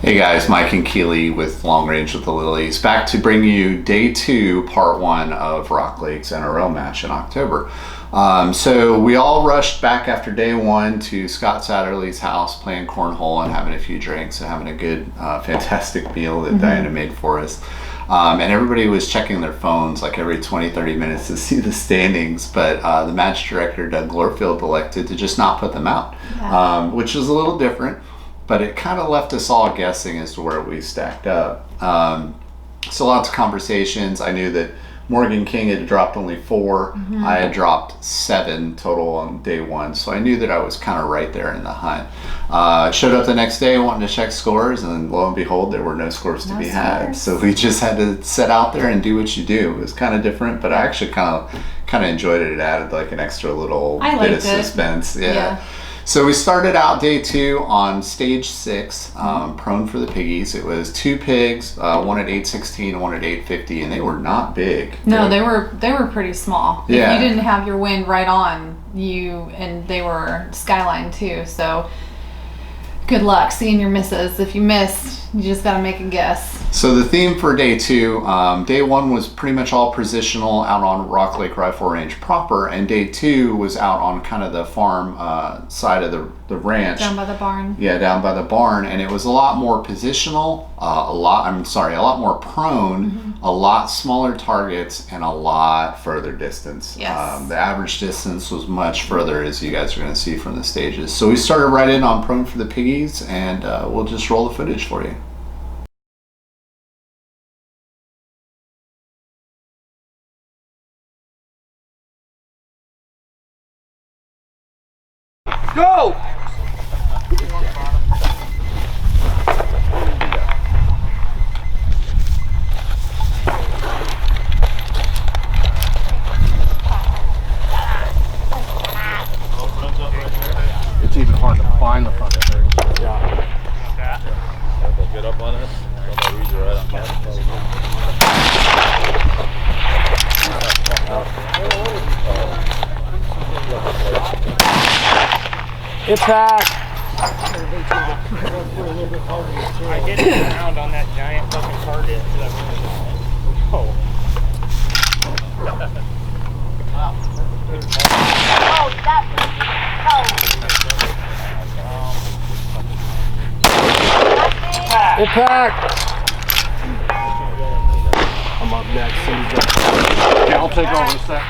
Hey guys, Mike and Kili with Long Range with the Lilies, back to bring you day 2, part 1 of Rock Lake's NRL match in October. So we all rushed back after day 1 to Scott Satterley's house, playing cornhole and having a few drinks and having a good, fantastic meal that Diana made for us. And everybody was checking their phones like every 20-30 minutes to see the standings, but the match director, Doug Glorfield, elected to just not put them out, which is a little different. But it kind of left us all guessing as to where we stacked up. So lots of conversations. I knew that Morgan King had dropped only 4. I had dropped 7 total on day 1. So I knew that I was kind of right there in the hunt. Showed up the next day wanting to check scores, and then lo and behold, there were no scores to be had. So we just had to sit out there and do what you do. It was kind of different, but I actually kind of enjoyed it. It added like an extra little bit of suspense. Yeah. So we started out day 2 on stage 6, prone for the piggies. It was 2 pigs, one at 816 and one at 850, and they were not big. No, they were pretty small. Yeah. You didn't have your wind right on you, and they were skyline too. So good luck seeing your misses. If you missed, you just got to make a guess. So the theme for day 2, day 1 was pretty much all positional out on Rock Lake Rifle Range proper, and day 2 was out on kind of the farm side of the ranch. Down by the barn. Yeah, down by the barn, and it was a lot more positional, a lot more prone, a lot smaller targets, and a lot further distance. Yes. The average distance was much further, as you guys are going to see from the stages. So we started right in on prone for the piggies, and we'll just roll the footage for you. Go! It's even hard to find the front of it. Yeah. Get up on it. I'm read you right on top. Impact! I hit it around on that giant fucking target. Oh. Impact! I'm up next. Yeah, I'll take over a sec.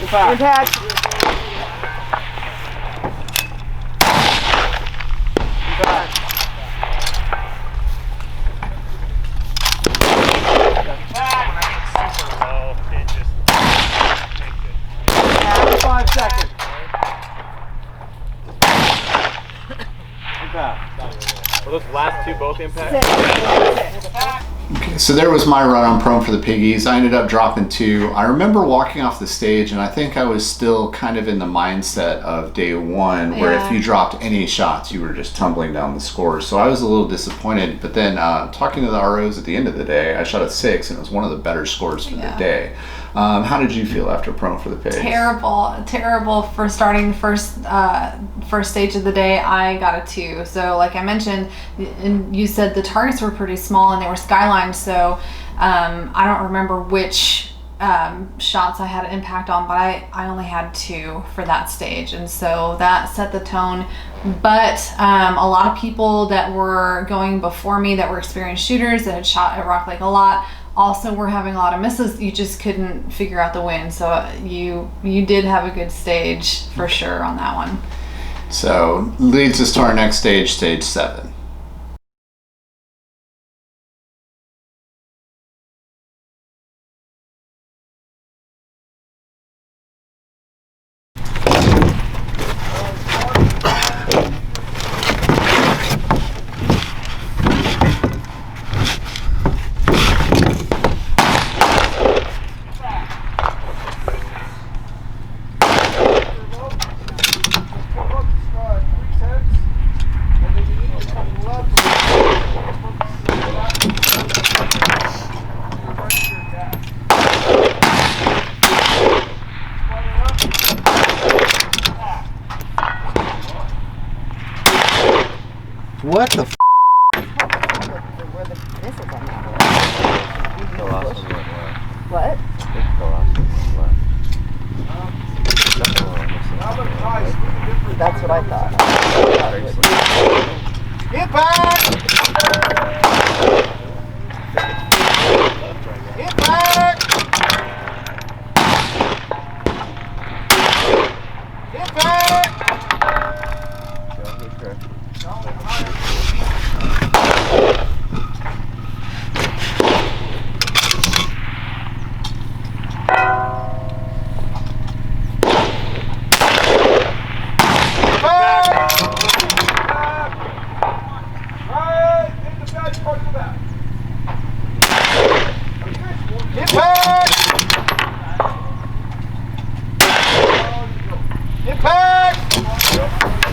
Impact! Impact! Were those last 2 both impact? Okay, so there was my run on prone for the piggies. I ended up dropping 2. I remember walking off the stage, and I think I was still kind of in the mindset of day 1, where if you dropped any shots, you were just tumbling down the scores. So I was a little disappointed. But then talking to the ROs at the end of the day, I shot a 6, and it was one of the better scores for the day. How did you feel after prone for the pigs? Terrible for starting first stage of the day. I got a 2. So like I mentioned, and you said the targets were pretty small and they were skylined. So I don't remember which shots I had an impact on, but I only had 2 for that stage, and so that set the tone. But a lot of people that were going before me that were experienced shooters that had shot at Rock Lake a lot also were having a lot of misses. You just couldn't figure out the win. So you did have a good stage for sure on that one. So leads us to our next stage, stage 7. What the f? Where the missiles on that were. The last one went left. What? I think the last one went left. Definitely went left. That's what I thought. Get back! Get back! Get back!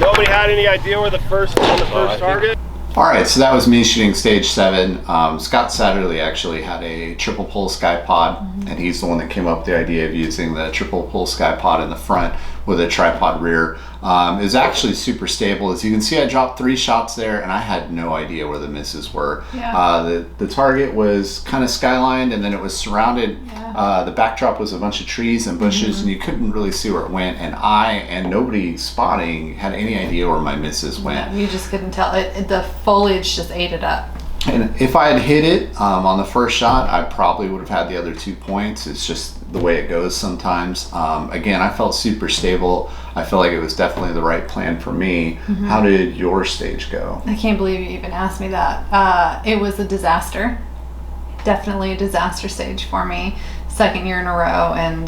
Nobody had any idea where the first target? All right, so that was me shooting stage 7. Scott Satterley actually had a triple pull sky pod, and he's the one that came up with the idea of using the triple pull sky pod in the front with a tripod rear. It was actually super stable. As you can see, I dropped 3 shots there, and I had no idea where the misses were. Yeah. The target was kind of skylined, and then it was surrounded. The backdrop was a bunch of trees and bushes, and you couldn't really see where it went. And I and nobody spotting had any idea where my misses went. Yeah, you just couldn't tell. The foliage just ate it up. And if I had hit it on the first shot, I probably would have had the other 2 points. It's just the way it goes sometimes. Again, I felt super stable. I feel like it was definitely the right plan for me. How did your stage go? I can't believe you even asked me that. It was a disaster. Definitely a disaster stage for me. 2nd year in a row, and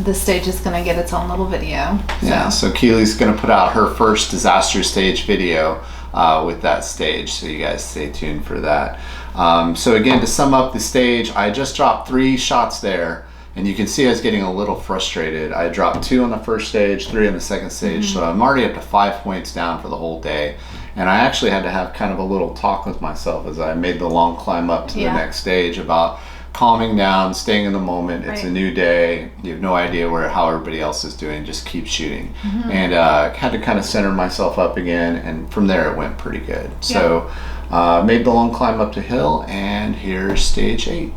the stage is going to get its own little video. Yeah, so Kili's going to put out her first disaster stage video with that stage, so you guys stay tuned for that. So again, to sum up the stage, I just dropped 3 shots there, and you can see I was getting a little frustrated. I dropped 2 on the first stage, 3 on the second stage, so I'm already up to 5 points down for the whole day. And I actually had to have kind of a little talk with myself as I made the long climb up to the next stage about calming down, staying in the moment. It's a new day. You have no idea how everybody else is doing. Just keep shooting. And had to kind of center myself up again, and from there it went pretty good. So made the long climb up to hill, and here's stage 8.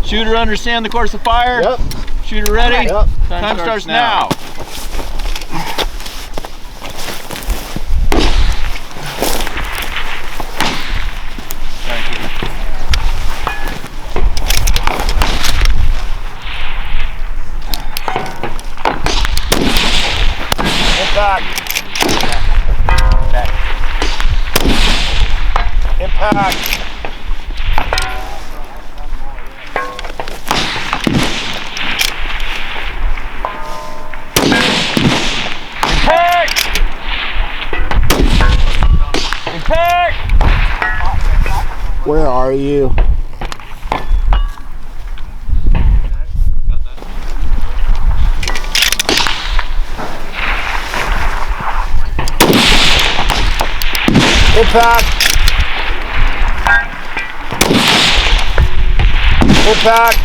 Shooter understand the course of fire? Yep. Shooter ready? Yep. Time starts now. Thank you. Impact. Impact. Where are you? Impact. Impact.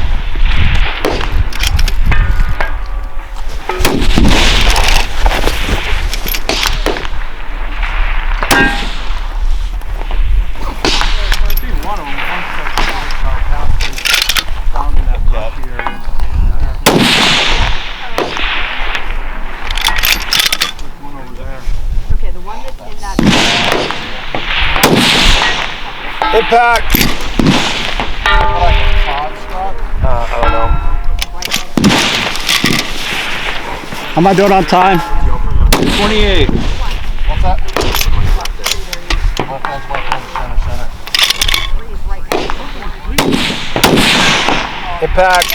Okay, the one that's in that. Impact. I don't know. How am I doing on time? 28. What's that? Impact.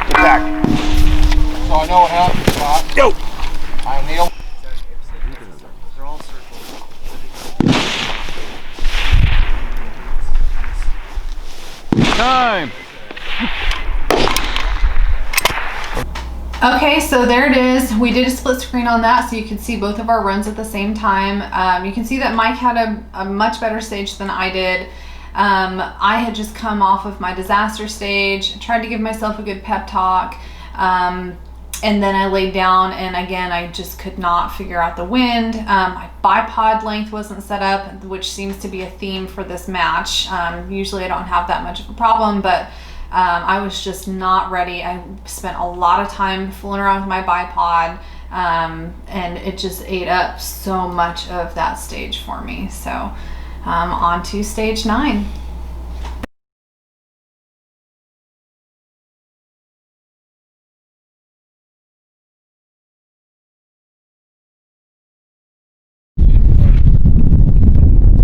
Impact. So I know what happened, Scott. Go. I kneel. Time. Okay, so there it is. We did a split screen on that so you could see both of our runs at the same time. You can see that Mike had a much better stage than I did. I had just come off of my disaster stage, tried to give myself a good pep talk, and then I laid down, and again, I just could not figure out the wind. My bipod length wasn't set up, which seems to be a theme for this match. Usually I don't have that much of a problem, but I was just not ready. I spent a lot of time fooling around with my bipod, and it just ate up so much of that stage for me. So on to stage 9.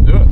Do it.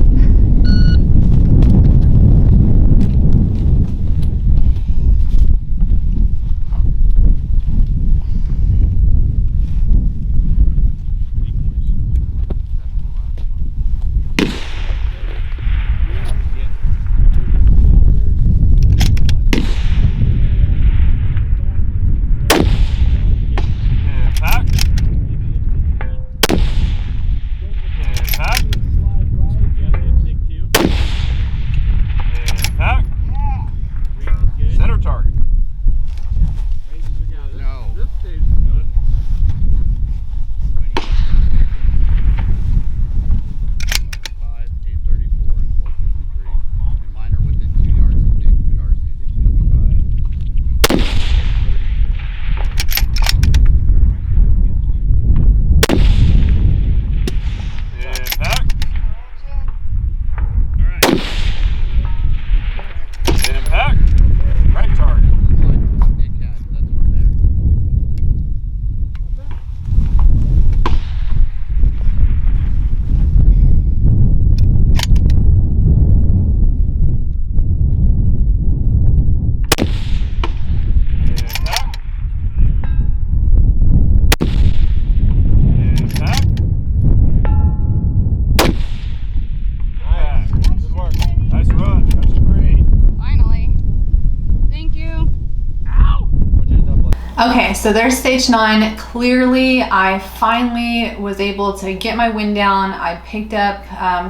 Okay, so there's stage 9. Clearly, I finally was able to get my wind down. I picked up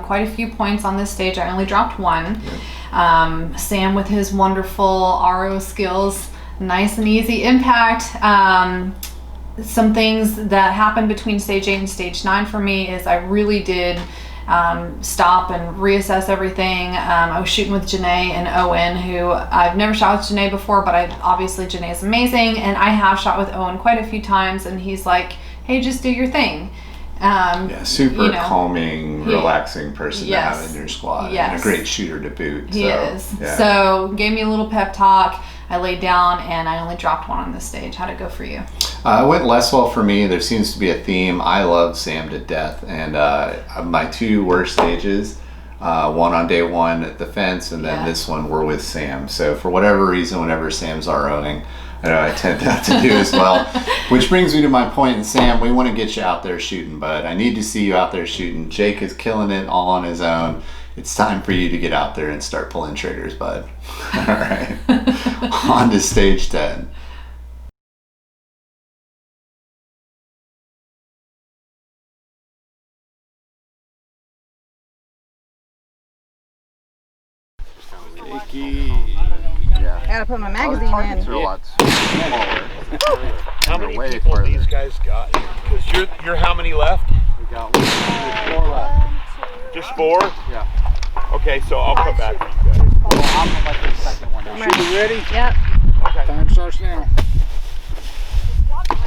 quite a few points on this stage. I only dropped 1. Sam with his wonderful RO skills, nice and easy impact. Some things that happened between stage 8 and stage 9 for me is I really did stop and reassess everything. I was shooting with Janae and Owen, who I've never shot with Janae before, but obviously Janae is amazing, and I have shot with Owen quite a few times, and he's like, hey, just do your thing. Super calming, relaxing person to have in your squad, and a great shooter to boot. He is. So gave me a little pep talk. I laid down, and I only dropped 1 on this stage. How'd it go for you? It went less well for me. There seems to be a theme. I love Sam to death, and my 2 worst stages, one on day 1 at the fence, and then this one were with Sam. So for whatever reason, whenever Sam's ROing, I tend not to do as well. Which brings me to my point. And Sam, we want to get you out there shooting, bud. I need to see you out there shooting. Jake is killing it all on his own. It's time for you to get out there and start pulling triggers, bud. All right. On to stage 10. I gotta put my magazine in. Are a lot smaller. How many people these guys got? Because you're how many left? We got 4 left. Just 4? Yeah. Okay, so I'll come back for you guys. Well, I'm gonna let the second one out. Should be ready? Yep. Okay. Time starts now.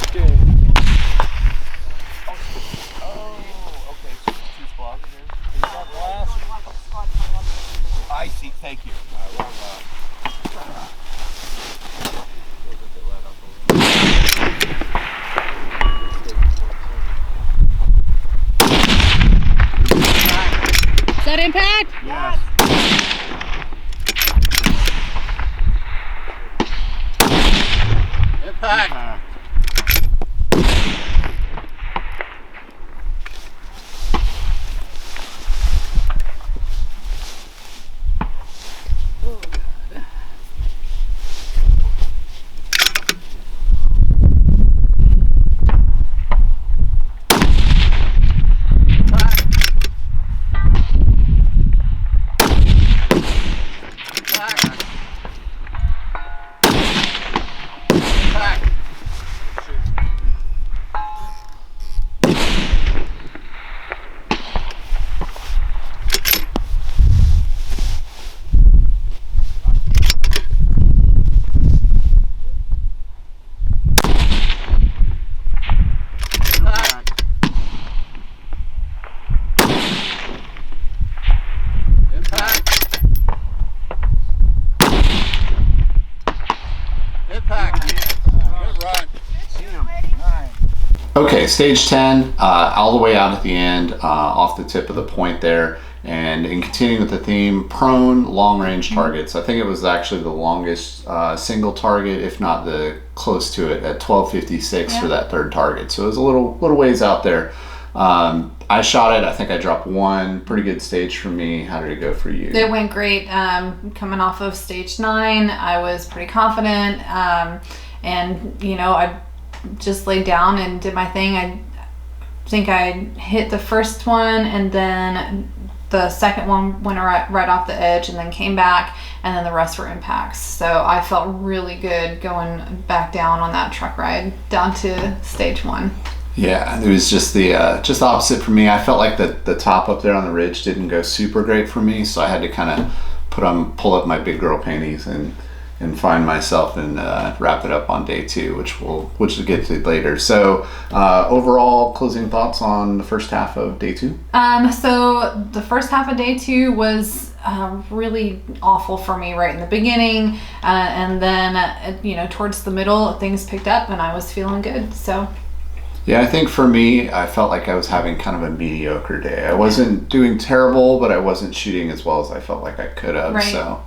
Okay. Okay, so 2 spots here. I see, thank you. Wrong Is that impact? Yes. Impact. Okay, stage 10, all the way out at the end, off the tip of the point there. And in continuing with the theme, prone long range targets. I think it was actually the longest single target, if not the close to it, at 12:56 for that third target. So it was a little ways out there. I shot it. I think I dropped one. Pretty good stage for me. How did it go for you? It went great. Coming off of stage 9, I was pretty confident. And, you know, I just laid down and did my thing. I think I hit the first one, and then the second one went right off the edge and then came back, and then the rest were impacts. So I felt really good going back down on that truck ride down to stage 1. Yeah, it was just the opposite for me. I felt like the top up there on the ridge didn't go super great for me, so I had to kind of pull up my big girl panties and find myself and wrap it up on day 2, which we'll get to later. So overall closing thoughts on the first half of day 2? So the first half of day 2 was really awful for me right in the beginning, and then you know, towards the middle things picked up and I was feeling good. So yeah, I think for me, I felt like I was having kind of a mediocre day. I wasn't doing terrible, but I wasn't shooting as well as I felt like I could have. Right. So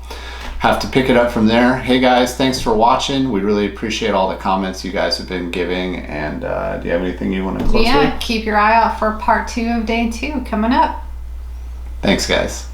have to pick it up from there. Hey guys, thanks for watching. We really appreciate all the comments you guys have been giving. And do you have anything you want to close with? Yeah, keep your eye out for part 2 of day 2 coming up. Thanks guys.